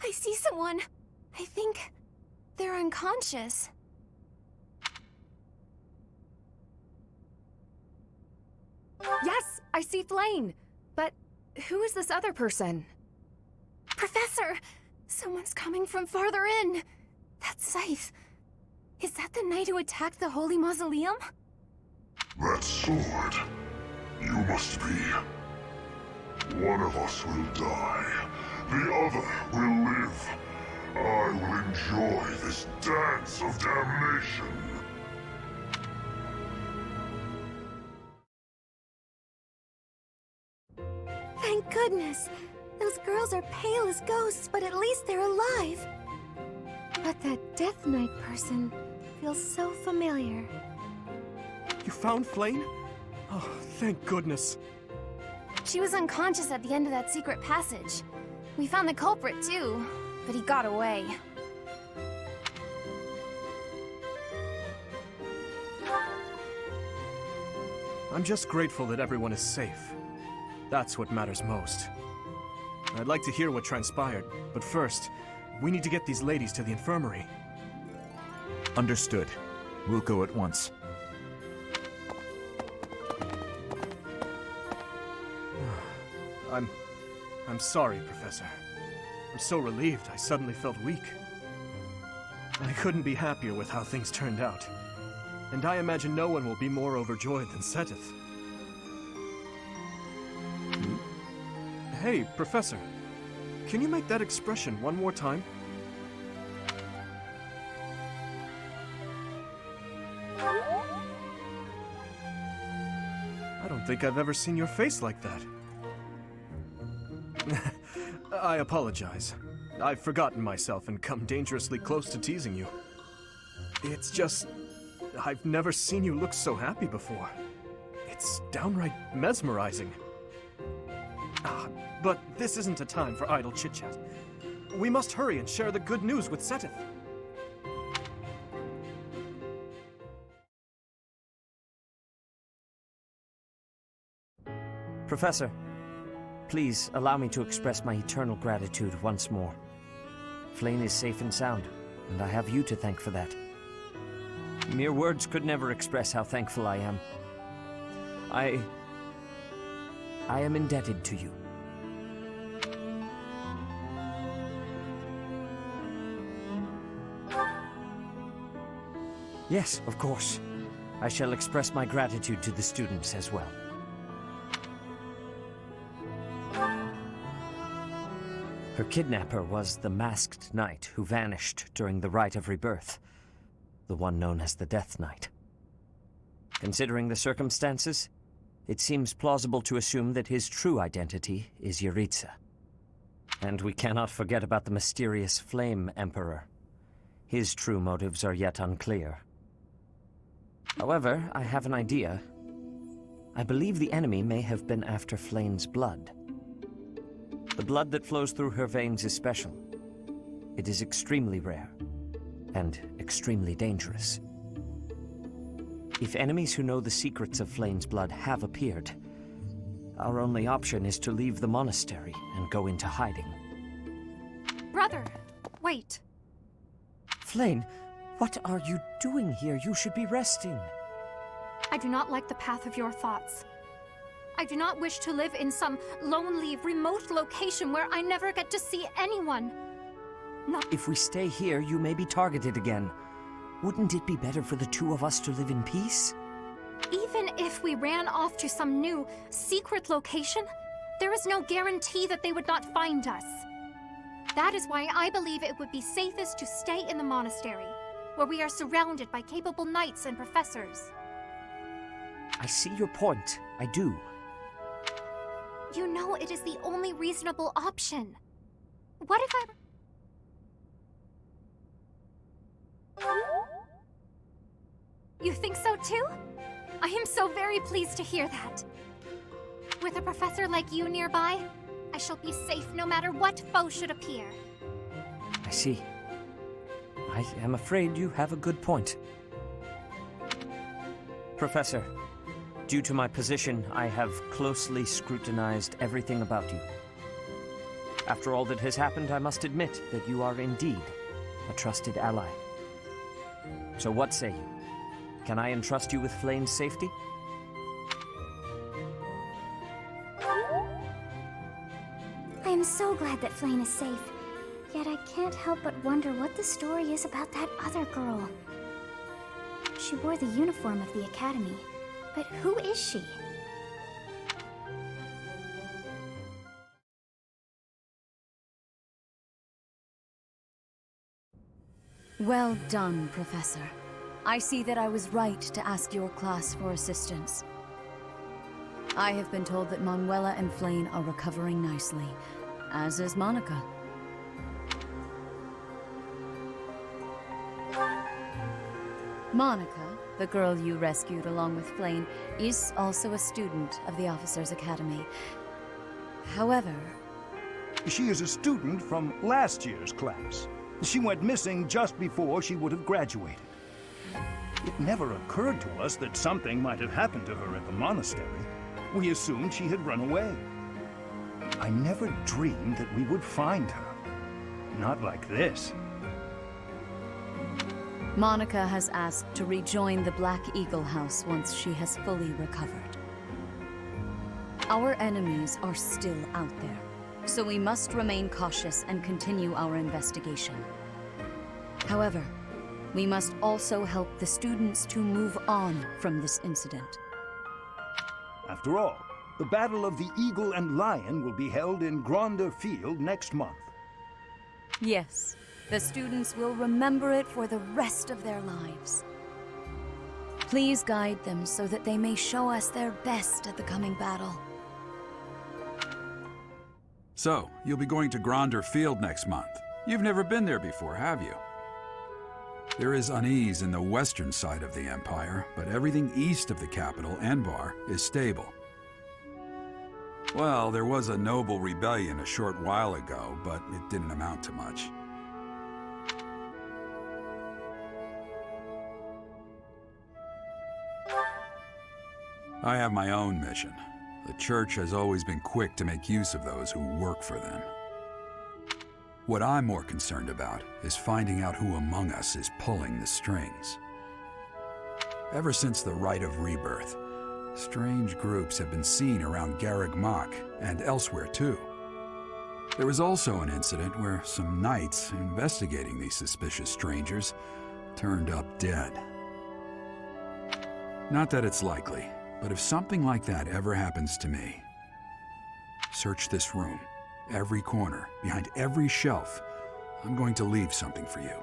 I see someone. I think they're unconscious. Yes, I see Flane. But who is this other person? Professor! Someone's coming from farther in. That's Scythe. Is that the knight who attacked the Holy Mausoleum? That sword. You must be. One of us will die. The other will live. I will enjoy this dance of damnation. Thank goodness. Those girls are pale as ghosts, but at least they're alive. But that Death Knight person feels so familiar. You found Flane? Oh, thank goodness. She was unconscious at the end of that secret passage. We found the culprit too, but he got away. I'm just grateful that everyone is safe. That's what matters most. I'd like to hear what transpired, but first, we need to get these ladies to the infirmary. Understood. We'll go at once. I'm sorry, Professor. I'm so relieved I suddenly felt weak. I couldn't be happier with how things turned out. And I imagine no one will be more overjoyed than Seteth. Hey, Professor. Can you make that expression one more time? I don't think I've ever seen your face like that. I apologize. I've forgotten myself and come dangerously close to teasing you. It's just... I've never seen you look so happy before. It's downright mesmerizing. But this isn't a time for idle chit-chat. We must hurry and share the good news with Seteth. Professor, please allow me to express my eternal gratitude once more. Flane is safe and sound, and I have you to thank for that. Mere words could never express how thankful I am. I am indebted to you. Yes, of course. I shall express my gratitude to the students as well. Her kidnapper was the masked knight who vanished during the Rite of Rebirth, the one known as the Death Knight. Considering the circumstances, it seems plausible to assume that his true identity is Yaritza. And we cannot forget about the mysterious Flame Emperor. His true motives are yet unclear. However, I have an idea. I believe the enemy may have been after Flane's blood. The blood that flows through her veins is special. It is extremely rare, and extremely dangerous. If enemies who know the secrets of Flane's blood have appeared, our only option is to leave the monastery and go into hiding. Brother, wait. Flane, what are you doing here? You should be resting. I do not like the path of your thoughts. I do not wish to live in some lonely, remote location where I never get to see anyone. Not If we stay here, you may be targeted again. Wouldn't it be better for the two of us to live in peace? even if we ran off to some new, secret location, there is no guarantee that they would not find us. That is why I believe it would be safest to stay in the monastery, where we are surrounded by capable knights and professors. I see your point. I do. You know it is the only reasonable option. What if You think so too? I am so very pleased to hear that. With a professor like you nearby, I shall be safe no matter what foe should appear. I see. I am afraid you have a good point. Professor, due to my position, I have closely scrutinized everything about you. After all that has happened, I must admit that you are indeed a trusted ally. So what say you? Can I entrust you with Flane's safety? I am so glad that Flane is safe. Yet I can't help but wonder what the story is about that other girl. She wore the uniform of the academy, but who is she? Well done, Professor. I see that I was right to ask your class for assistance. I have been told that Manuela and Flane are recovering nicely, as is Monica. Monica, the girl you rescued along with Flane, is also a student of the Officers' Academy. However... She is a student from last year's class. She went missing just before she would have graduated. It never occurred to us that something might have happened to her at the monastery. We assumed she had run away. I never dreamed that we would find her. Not like this. Monica has asked to rejoin the Black Eagle House once she has fully recovered. Our enemies are still out there, so we must remain cautious and continue our investigation. However, we must also help the students to move on from this incident. After all, the Battle of the Eagle and Lion will be held in Gronder Field next month. Yes, the students will remember it for the rest of their lives. Please guide them so that they may show us their best at the coming battle. So, you'll be going to Gronder Field next month. You've never been there before, have you? There is unease in the western side of the Empire, but everything east of the capital, Enbar, is stable. Well, there was a noble rebellion a short while ago, but it didn't amount to much. I have my own mission. The Church has always been quick to make use of those who work for them. What I'm more concerned about is finding out who among us is pulling the strings. Ever since the Rite of Rebirth, strange groups have been seen around Garreg Mach and elsewhere too. There was also an incident where some knights investigating these suspicious strangers turned up dead. Not that it's likely, but if something like that ever happens to me, search this room. Every corner, behind every shelf, I'm going to leave something for you.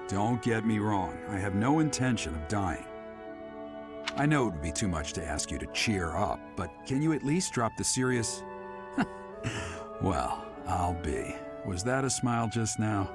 Don't get me wrong, I have no intention of dying. I know it would be too much to ask you to cheer up, but can you at least drop the serious... Well, I'll be. Was that a smile just now?